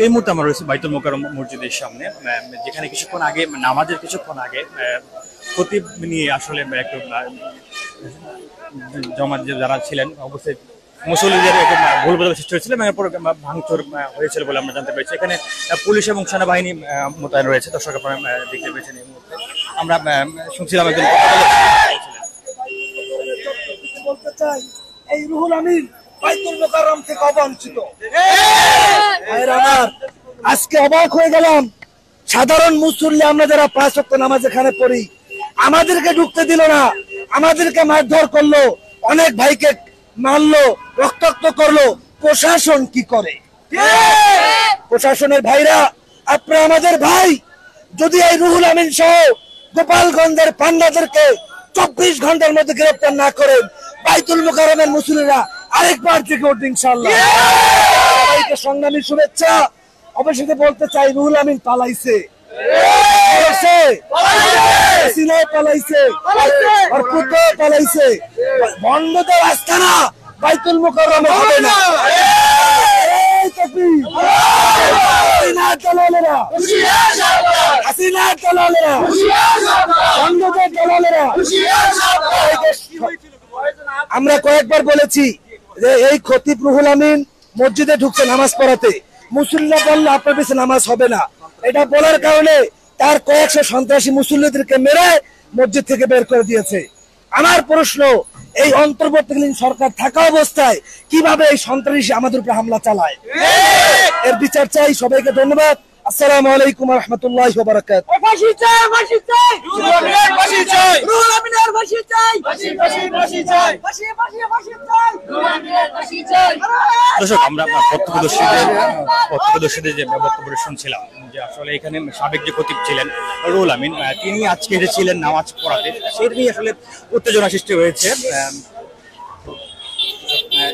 এই মুহূর্তে আমরা রয়েছে বাইতুল মোকাররম মসজিদের সামনে, যেখানে কিছুক্ষণ আগে নামাজের কিছুক্ষণ আগে খতিব নিয়ে আসলে একটু জমাত যারা ছিলেন অবশ্যই মুসল্লিদের একটু ভুল বোঝার সৃষ্টি হয়েছিল এবং এরপর ভাঙচুর হয়েছিল বলে আমরা জানতে পেরেছি। এখানে পুলিশ এবং সেনাবাহিনী মোতায়েন রয়েছে। দর্শক আপনারা দেখতে পেয়েছেন এই মুহূর্তে আমরা শুনছিলাম একজন বলতে চাই এই রুহুল আমিন বাইতুল মোকাররম থেকে অবঞ্চিত। আজকে অবাক হয়ে গেলাম, সাধারণ মুসল্লি আমরা যারা 5 ওয়াক্ত নামাজ এখানে পড়ি আমাদেরকে ঢুকতে দিল না, আমাদেরকে মারধর করলো, অনেক ভাইকে মারলো, রক্তাক্ত করলো। প্রশাসন কি করে? প্রশাসনের ভাইরা আপনারা আমাদের ভাই, যদি এই রুহুল আমিন সহ গোপালগঞ্জের পান্ডাদেরকে 24 ঘন্টার মধ্যে গ্রেফতার না করেন বাইতুল মোকাররমের মুসল্লিরা আরেকবার থেকে উঠবে ইনশাআল্লাহ। সবাইকে সংগ্রামী শুভেচ্ছা। অবশেষে বলতে চাই রুহুল আমিন পালাইছে, পালাইছে, বন্ধদের আস্তানা বাইতুল মোকাররমে হবে না। আমরা কয়েকবার বলেছি যে এই খতিব রুহুল আমিন মসজিদে ঢুকছে নামাজ পড়াতে, মুসল্লিরা বললে আপনার পিছনে নামাজ হবে না। এটা বলার কারণে তার কয়েকশো সন্ত্রাসী মুসল্লিদেরকে মেরে মসজিদ থেকে বের করে দিয়েছে। আমার প্রশ্ন, এই অন্তর্বর্তীকালীন সরকার থাকা অবস্থায় কিভাবে এই সন্ত্রাসী আমাদের উপরে হামলা চালায়? এর বিচার চাই। সবাইকে ধন্যবাদ। আসসালামু আলাইকুম ওয়া রাহমাতুল্লাহি ওয়া বারাকাতুহু। ফাঁসি চাই, ফাঁসি চাই, ফাঁসি চাই, রুহুল আমিনের ফাঁসি চাই, ফাঁসি ফাঁসি ফাঁসি চাই, ফাঁসি ফাঁসি ফাঁসি চাই, রুহুল আমিনের ফাঁসি চাই। দর্শক আমরা প্রত্যক্ষদর্শীদের যে বক্তব্য শুনছিলাম যে আসলে এখানে সাবেক যে খতিব ছিলেন রুহুল আমিন, তিনি আজকে এসেছিলেন নামাজ পড়াতে, সেটা নিয়ে আসলে উত্তেজনা সৃষ্টি হয়েছে।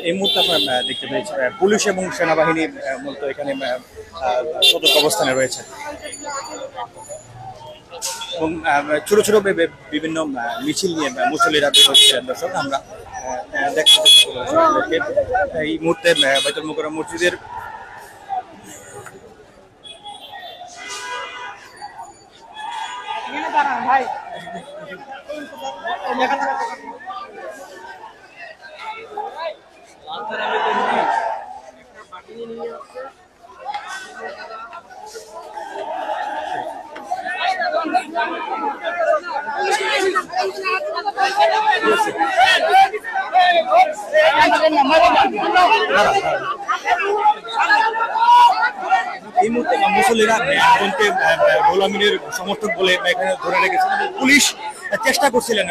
এই মুহূর্তে আপনারা দেখতে পেয়েছেন পুলিশ এবং সেনাবাহিনী মূলত এখানে সতর্ক অবস্থানে রয়েছে এবং ছোট ছোট বিভিন্ন মিছিল নিয়ে মুসল্লিরা বের হচ্ছিলেন। দর্শক আমরা এই মুহূর্তে বাইতুল মোকাররম মসজিদের ভাই এই মুহূর্তে মুসল্লিরা এমনকি রুহুল আমিনের সমর্থক বলে এখানে ধরে রেখেছেন এবং পুলিশ চেষ্টা করছিলেন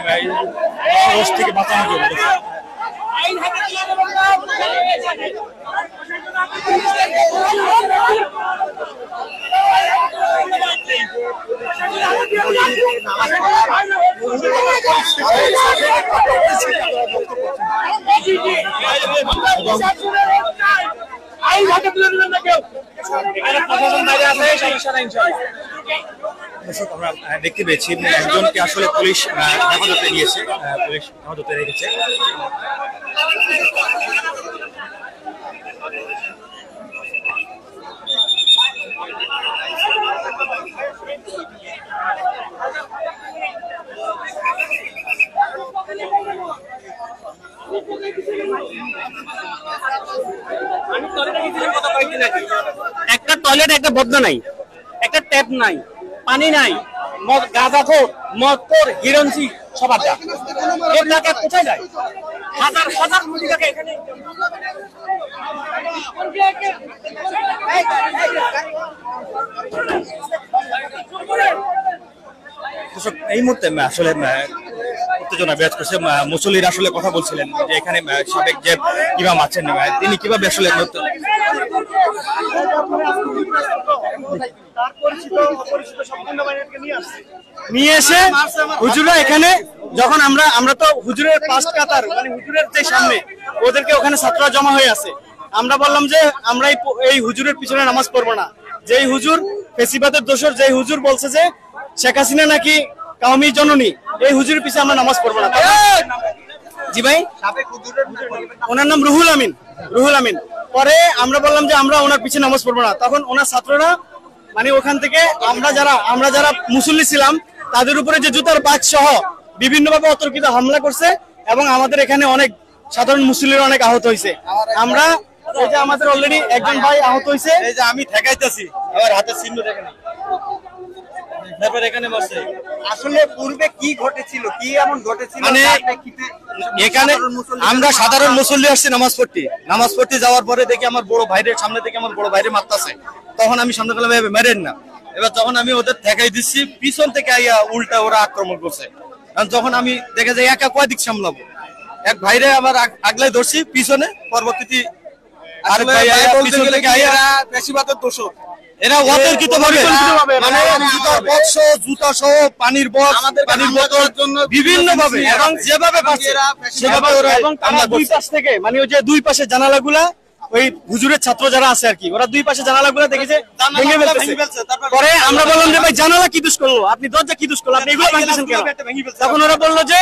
রোষ থেকে বাঁচানোর জন্য। আমরা দেখতে পেয়েছি একজনকে আসলে পুলিশ হেফাজতে নিয়েছে, পুলিশ হেফাজতে রেখেছে। একটা টয়লেট, একটা বদনা নাই, একটা ট্যাপ নাই, পানি নাই, গাঁজাখোর, মদখোর, হিরোইনসি সব আড্ডা। এর টাকা কোথায় যায়? হাজার হাজার কোটি টাকা এখানে। এই মুহূর্তে আসলে উত্তেজনা বিরাজ করছে। মুসল্লিরা আসলে কথা বলছিলেন যে এখানে সাবেক যে ইমাম আছেন তিনি কিভাবে আসলে নিয়ে এসে হুজুরা এখানে যখন আমরা তো হুজুরের পাঁচ কাতার মানে হুজুরের যে সামনে ওদেরকে ওখানে ছাত্ররা জমা হয়ে আছে। আমরা বললাম যে আমরা এই হুজুরের পিছনে নামাজ পড়বো না। যেই হুজুর ফেসিবাদের দোষর, যেই হুজুর বলছে যে শেখ হাসিনা নাকি কাউমি জননী, এই হুজুরের পিছনে আমরা নামাজ পড়বো না। জি ভাই, ওনার নাম রুহুল আমিন। রুহুল আমিন। পরে আমরা বললাম যে আমরা ওনার পিছনে নামাজ পড়বো না। তখন ওনার ছাত্ররা মানে ওখান থেকে আমরা যারা মুসল্লি ছিলাম তাদের উপরে যে জুতার বাজ সহ বিভিন্নভাবে অতর্কিত হামলা করছে এবং আমাদের এখানে অনেক সাধারণ মুসল্লিরা অনেক আহত হয়েছে। আমরা এই যে আমাদের অলরেডি একজন ভাই আহত হয়েছে, এই যে আমি ঠেকাইতেছি, আমার হাতের চিহ্ন দেখেন। তারপর এখানে বসে আসলে পূর্বে কি ঘটেছিল, কি এমন ঘটেছিল? মানে এখানে আমরা সাধারণ মুসল্লি আসছি নামাজ পড়তে যাওয়ার পরে দেখি আমার বড় ভাইদের সামনে থেকে আমার বড় ভাইরে মারতাছে। তখন আমি সামনে গেলাম মেরেন না। এবার যখন আমি ওদের ঠেকাই দিচ্ছি পিছন থেকে আইয়া উল্টা ওরা আক্রমণ করছে। যখন আমি দেখে যাই একা কয় দিক সামলাবো, এক ভাইরে আবার আগলাই ধরছি পিছনে, পরবর্তীতে আর ভাই পিছন থেকে আইয়া বেশিরভাগ দোষক এরা অতর্কিত ভাবে মানে জুতার বক্স, জুতা সহ পানির বক্স, পানির বোতল বিভিন্ন ভাবে এবং যেভাবে পারছে সেভাবে ওরা এবং তারা দুই পাশ থেকে মানে ওই যে দুই পাশে জানালাগুলা ওই হুজুরের ছাত্র যারা আছে আর কি, ওরা দুই পাশে জানালাগুলা দেখেছে ভেঙে ফেলতেছে। পরে আমরা বললাম যে ভাই জানালা কি দোষ করলো, আপনি দরজা কি দোষ করলো, আপনি এগুলো ভাঙতেছেন কেন? তখন ওরা বললো যে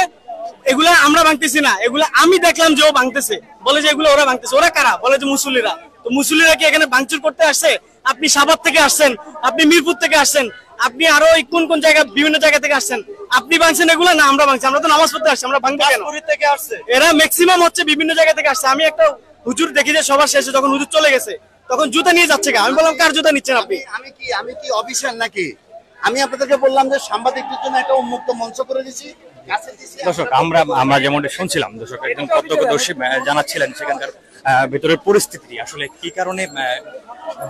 এগুলা আমরা ভাঙতেছি না, এগুলা আমি দেখলাম যে ও ভাঙতেছে। বলে যে এগুলো ওরা ভাঙতেছে। ওরা কারা? বলে যে মুসল্লিরা। তো মুসল্লিরা কি এখানে ভাঙচুর করতে আসছে? আপনি সাভার থেকে আসছেন, আপনি মিরপুর থেকে আসছেন, আপনি আরো কোন কোন জায়গা বিভিন্ন জায়গা থেকে আসছেন, আপনি ভাঙছেন এগুলা? না আমরা ভাঙছি, আমরা তো নামাজ পড়তে আসছি, আমরা ভাঙবো কেন? এরা ম্যাক্সিমাম হচ্ছে বিভিন্ন জায়গা থেকে আসছে। আমি একটা হুজুর দেখি যে সবার শেষে যখন হুজুর চলে গেছে তখন জুতা নিয়ে যাচ্ছে। আমি বললাম কার জুতা নিচ্ছেন আপনি? আমি কি অফিসার নাকি? আমি আপনাদেরকে বললাম যে সাংবাদিকদের জন্য একটা উন্মুক্ত মঞ্চ করে দিচ্ছি। দর্শক আমরা যেমনটা শুনছিলাম, দর্শক একজন প্রত্যক্ষদর্শী জানাচ্ছিলেন সেখানকার ভেতরের পরিস্থিতি আসলে কি কারণে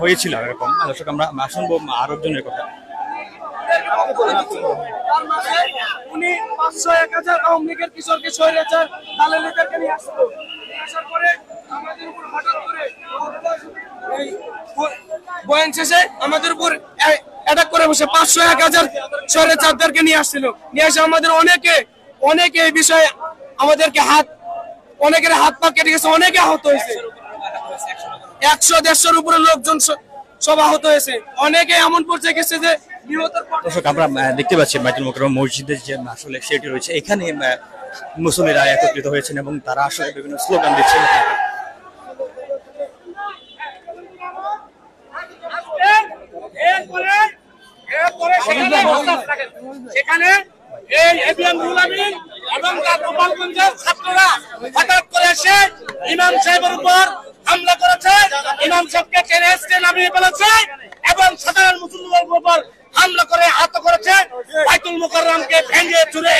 হয়েছিল এরকম। দর্শক আমরা শুনবো আরো জনের কথা। উনি 500-1000 আওয়ামী লীগের কিশোরকে স্বৈরাচার দালালিদেরকে নিয়ে আসতো। আসার পরে আমাদের উপর হঠাৎ করে এই বয়ান শেষে আমাদের উপর অ্যাটাক করে বসে 500-1000 স্বৈরাচারদেরকে নিয়ে আসছিল। নিয়ে এসে আমাদের অনেকে এই বিষয়ে আমাদেরকে অনেকের হাত পা কেটে গেছে, অনেকে আহত হয়েছে। 100-150 উপরে লোকজন সব আহত হয়েছে। অনেকে এমন পর্যায়ে গেছে যে দর্শক আমরা দেখতে পাচ্ছি বাইতুল মুকাররম মসজিদের যে আসলে সেটি রয়েছে, এখানে মুসল্লিরা একত্রিত হয়েছেন এবং তারা আসলে বিভিন্ন স্লোগান দিচ্ছেন। সেখানে এই এবিএম রুহুল আমিন এবং তার গোপালগঞ্জের ছাত্ররা হঠাৎ করে এসে ইমাম সাহেবের উপর হামলা করেছে, ইমাম সাহেবকে টেনে নামিয়ে ফেলেছে এবং সাধারণ মুসলমানদের উপর হামলা করে আহত করেছে। বাইতুল মুকাররমকে ভেঙে চুরে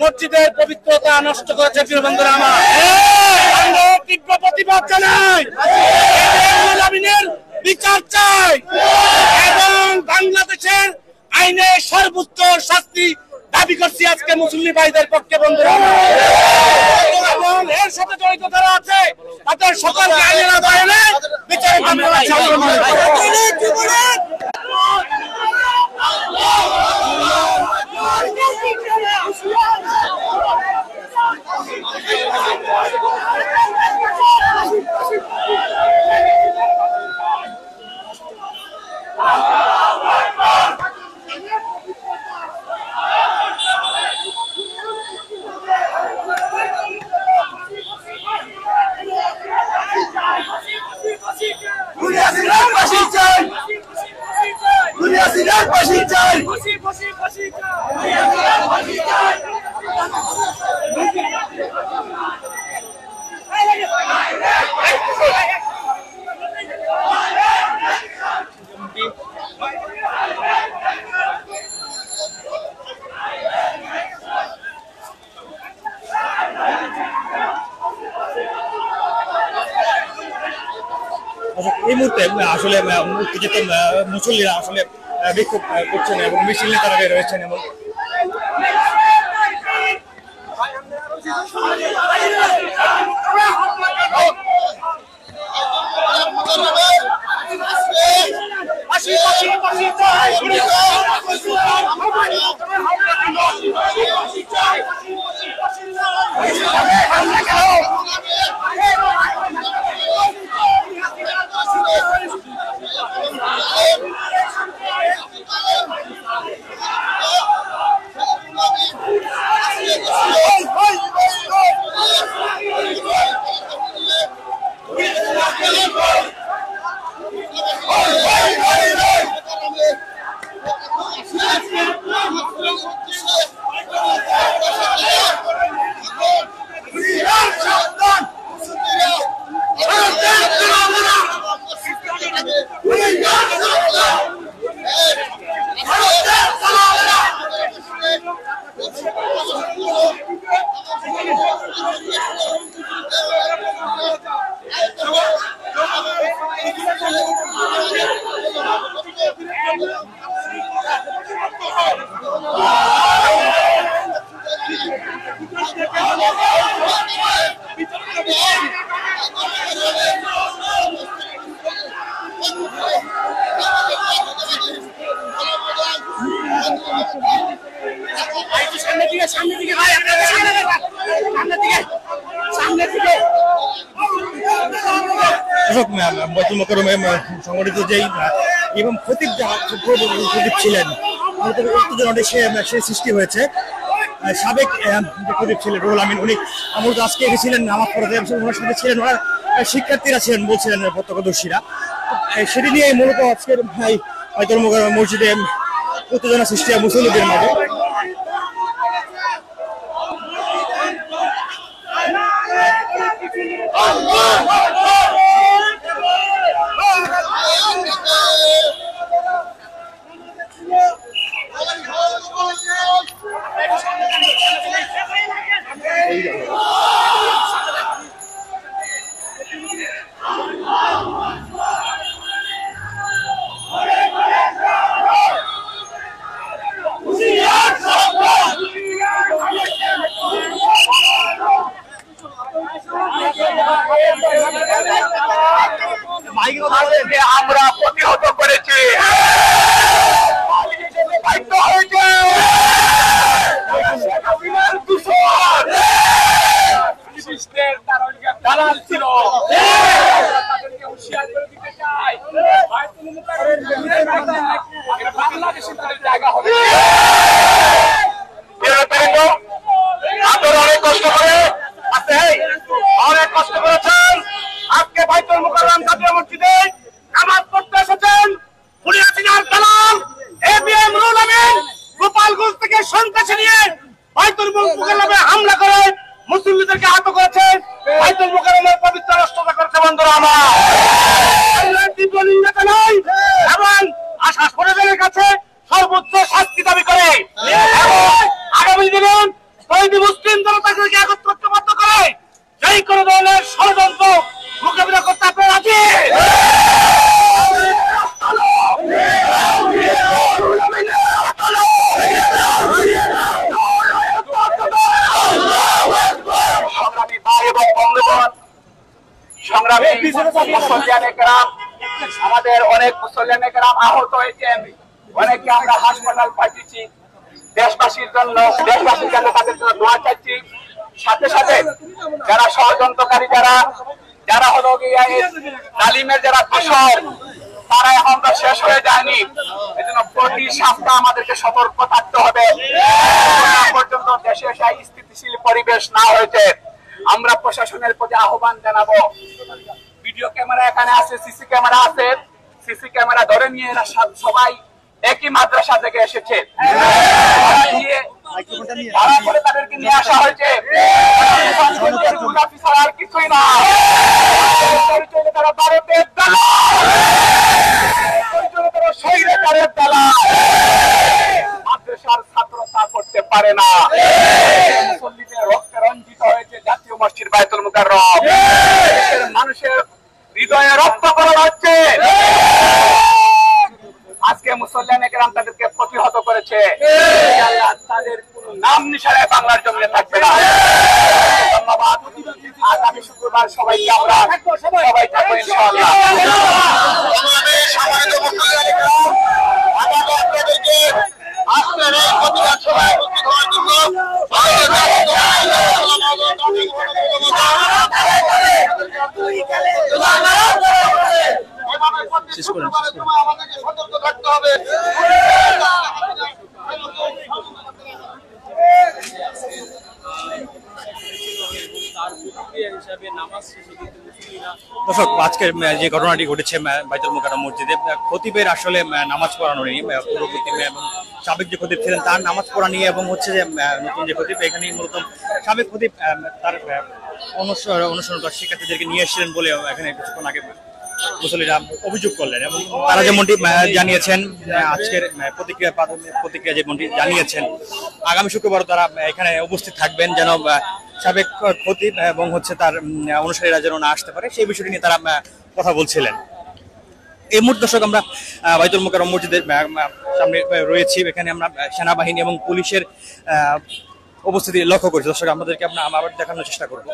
মসজিদের পবিত্রতা নষ্ট করেছে। প্রিয় বন্ধুরা আমার, আমরা তীব্র প্রতিবাদ জানাই, রুহুল আমিনের বিচার চাই এবং বাংলাদেশের আইনে সর্বোচ্চ শাস্তি দাবি করছি আজকে মুসলিম ভাইদের পক্ষে। বন্ধুরা এবং এর সাথে জড়িত যারা আছে তাদের সকলকে আইনের আওতায় এনে বিচারের মাধ্যমে এই মুহূর্তে আসলে মুক্তিযুদ্ধ মুসল্লিরা আসলে বিক্ষোভ করছেন এবং মিছিল নিয়ে তারা বের হয়েছেন এবং বাইতুল মোকাররমে সংগঠিত যেই এবং খতিব খতিব ছিলেন উত্তেজনা সে সৃষ্টি হয়েছে। সাবেক খতিব ছিলেন রুহুল আমিন, উনি মূলত আজকে এসেছিলেন নামাজ পড়াতে, ওনার সাথে ছিলেন ওনার শিক্ষার্থীরা ছিলেন বলছিলেন প্রত্যক্ষদর্শীরা। সেটি নিয়ে মূলত আজকের বাইতুল মোকাররম মসজিদে উত্তেজনা সৃষ্টি হয় মুসল্লিদের মাঝে। আমরা প্রতিহত করেছি, দালাল ছিল তাদেরকে হুঁশিয়ার করে দিতে চাই, বাংলাদেশে তাদের জায়গা হবে। আপনারা অনেক কষ্ট করে অনেক কষ্ট করেছেন, আজকে বাইতুল মোকাররম জাতীয় মসজিদে নামাজ পড়তে এসেছেন। পুলিয়ার দালাল এবিএম রুহুল আমিন গোপালগঞ্জ থেকে সন্ত্রাসী নিয়ে বাইতুল মোকাররমে হামলা করে মুসল্লিদেরকে আহত করেছে, বাইতুল মোকাররমের পবিত্র রাষ্ট্রটা করেছে। বন্ধুরা আমার তীব্র নিন্দা জানাই এবং আশা প্রশাসনের কাছে সর্বোচ্চ শাস্তি দাবি করে এবং আগামী দিনে তৈরি মুসলিম জনতাকে একত্রবদ্ধ করে যেই কোনো ধরনের ষড়যন্ত্র মোকাবিলা করতে আপনারা রাজি? সংগ্রামী ভাই এবং বন্ধুগণ, সংগ্রামী মুসলমানে কেরাম, আমাদের অনেক মুসলমানে কেরাম আহত হয়েছেন, অনেককে আমরা হাসপাতাল পাঠিয়েছি। দেশবাসীর জন্য তাদের জন্য দোয়া চাইছি। সাথে সাথে যারা ষড়যন্ত্রকারী, যারা হলো জালিমের যারা দোষর, তারা এখন তো শেষ হয়ে যায়নি। এই জন্য প্রতি সপ্তাহ আমাদেরকে সতর্ক থাকতে হবে। পর্যন্ত দেশে সেই স্থিতিশীল পরিবেশ না হয়েছে, আমরা প্রশাসনের প্রতি আহ্বান জানাবো। ভিডিও ক্যামেরা এখানে আছে, সিসি ক্যামেরা আছে, সিসি ক্যামেরা ধরে নিয়ে এরা সবাই একই মাদ্রাসা থেকে এসেছে, তাদেরকে নিয়ে আসা হয়েছে। আর কিছুই না, তারা ভারতের স্বৈরাচারের দালাল, মাদ্রাসার ছাত্র তা করতে পারে না। মুসল্লিদের রক্তে রঞ্জিত হয়েছে জাতীয় মসজিদ বাইতুল মোকাররম, মানুষের হৃদয়ে রক্ত করা হচ্ছে। আজকে মুসলমানে কেরাম তাদেরকে প্রতিহত করেছে, তাদের কোন নাম নিশানে বাংলার জমিনে থাকবে না। ধন্যবাদ। আগামী শুক্রবার সবাইকে আমরা সবাই থাকবো ইনশাআল্লাহ। আমাদেরকে সতর্ক থাকতে হবে। দর্শক, আজকের যে ঘটনাটি ঘটেছে বাইতুল মোকাররম মসজিদে, খতিবের আসলে নামাজ পড়ানো নিয়ে, পূর্ববর্তী এবং সাবেক যে খতিব ছিলেন তার নামাজ পড়া নিয়ে, এবং হচ্ছে যে নতুন যে খতিব, এখানে মূলত সাবেক খতিব তার অনুসরণ শিক্ষার্থীদেরকে নিয়ে এসেছিলেন বলে এখানে কিছুক্ষণ আগে মুসল্লিরা অভিযোগ করলেন। এবং তারা যেমনটি জানিয়েছেন, আজকের প্রতিক্রিয়া যেমনটি জানিয়েছেন, আগামী শুক্রবার তারা এখানে উপস্থিত থাকবেন, যেন সাবেক খতিব এবং হচ্ছে তার অনুসারীরা যেন না আসতে পারে, সেই বিষয়টি নিয়ে তারা কথা বলছিলেন। এই মুহূর্তে দর্শক আমরা বাইতুল মোকাররম মসজিদের সামনে রয়েছি। এখানে আমরা সেনাবাহিনী এবং পুলিশের উপস্থিতি লক্ষ্য করছি। দর্শক আমাদেরকে আমরা আবার দেখানোর চেষ্টা করবো।